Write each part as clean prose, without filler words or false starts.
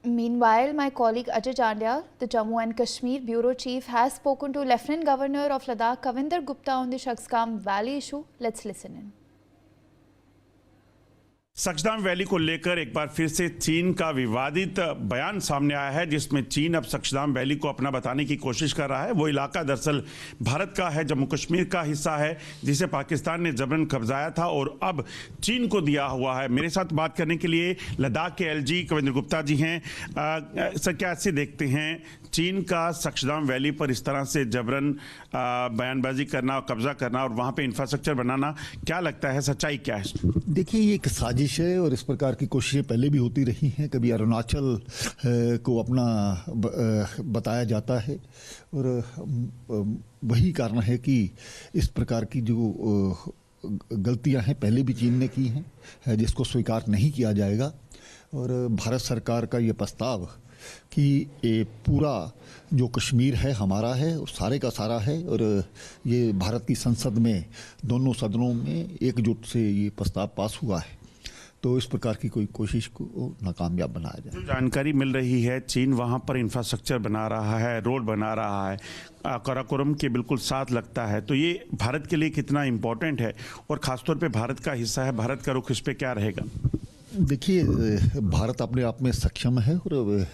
Meanwhile, my colleague Ajay Chandia, the Jammu and Kashmir Bureau Chief, has spoken to Lieutenant Governor of Ladakh, Kavinder Gupta, on the Shaksgam Valley issue. Let's listen in. सक्सदाम valley को लेकर एक बार फिर से चीन का विवादित बयान सामने आया है, जिसमें चीन अब सक्सदाम वैली को अपना बताने की कोशिश कर रहा है। वो इलाका दरअसल भारत का है, जम्मू कश्मीर का हिस्सा है, जिसे पाकिस्तान ने जबरन कब्जाया था और अब चीन को दिया हुआ है। मेरे साथ बात करने के लिए लद्दाख के एलजी कविंद्र गुप्ता जी हैं। सर, क्या ऐसे देखते हैं चीन का सक्सदाम वैली पर इस तरह से जबरन बयानबाजी करना और कब्जा करना और वहाँ पे इंफ्रास्ट्रक्चर बनाना, क्या लगता है, सच्चाई क्या है? देखिए, ये एक साजिश है और इस प्रकार की कोशिशें पहले भी होती रही हैं। कभी अरुणाचल को अपना बताया जाता है और वही कारण है कि इस प्रकार की जो गलतियां हैं पहले भी चीन ने की हैं, जिसको स्वीकार नहीं किया जाएगा। और भारत सरकार का ये प्रस्ताव कि ये पूरा जो कश्मीर है हमारा है और सारे का सारा है, और ये भारत की संसद में दोनों सदनों में एकजुट से ये प्रस्ताव पास हुआ है, तो इस प्रकार की कोई कोशिश को नाकामयाब बनाया जाए। जो जानकारी मिल रही है, चीन वहाँ पर इंफ्रास्ट्रक्चर बना रहा है, रोड बना रहा है, काराकोरम के बिल्कुल साथ लगता है, तो ये भारत के लिए कितना इम्पोर्टेंट है और ख़ासतौर पे भारत का हिस्सा है, भारत का रुख इस पर क्या रहेगा? देखिए, भारत अपने आप में सक्षम है और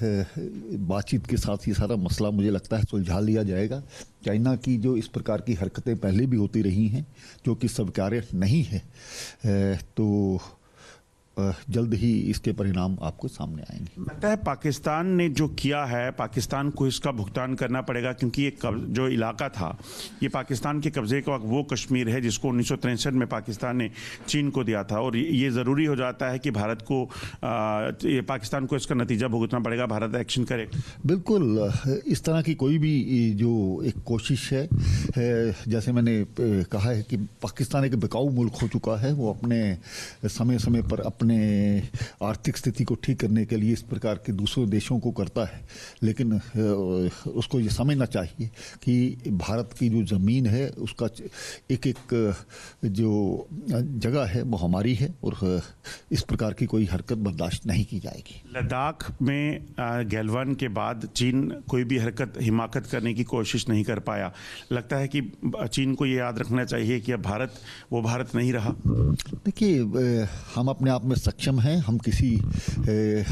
बातचीत के साथ ये सारा मसला मुझे लगता है सुलझा लिया जाएगा। चाइना की जो इस प्रकार की हरकतें पहले भी होती रही हैं, जो कि स्वीकार्य नहीं है, तो जल्द ही इसके परिणाम आपको सामने आएंगे। लगता है पाकिस्तान ने जो किया है, पाकिस्तान को इसका भुगतान करना पड़ेगा, क्योंकि ये जो इलाका था ये पाकिस्तान के कब्जे का वो कश्मीर है जिसको 1963 में पाकिस्तान ने चीन को दिया था, और ये ज़रूरी हो जाता है कि भारत को ये पाकिस्तान को इसका नतीजा भुगतना पड़ेगा, भारत एक्शन करे। बिल्कुल, इस तरह की कोई भी जो एक कोशिश है, जैसे मैंने कहा है कि पाकिस्तान एक बिकाऊ मुल्क हो चुका है, वो अपने समय समय पर अपने आर्थिक स्थिति को ठीक करने के लिए इस प्रकार के दूसरे देशों को करता है, लेकिन उसको ये समझना चाहिए कि भारत की जो ज़मीन है उसका एक एक जो जगह है वो हमारी है, और इस प्रकार की कोई हरकत बर्दाश्त नहीं की जाएगी। लद्दाख में गैलवान के बाद चीन कोई भी हरकत हिमाकत करने की कोशिश नहीं कर पाया। लगता है कि चीन को ये याद रखना चाहिए कि अब भारत वो भारत नहीं रहा। देखिए, हम अपने आप में सक्षम हैं। हम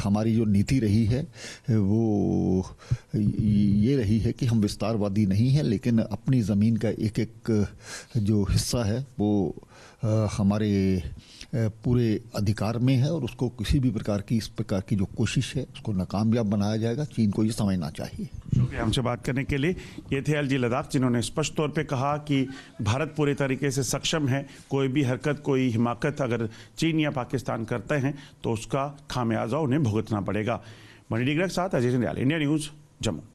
हमारी जो नीति रही है वो ये रही है कि हम विस्तारवादी नहीं हैं, लेकिन अपनी ज़मीन का एक एक जो हिस्सा है वो हमारे पूरे अधिकार में है, और उसको किसी भी प्रकार की इस प्रकार की जो कोशिश है उसको नाकामयाब बनाया जाएगा। चीन को ये समझना चाहिए। शुक्रिया हमसे बात करने के लिए। ये थे एलजी लद्दाख, जिन्होंने स्पष्ट तौर पे कहा कि भारत पूरे तरीके से सक्षम है। कोई भी हरकत, कोई हिमाकत अगर चीन या पाकिस्तान करते हैं तो उसका खामियाजा उन्हें भुगतना पड़ेगा। मणि डिग्रा के साथ अजय चंद्याल, इंडिया न्यूज़, जम्मू।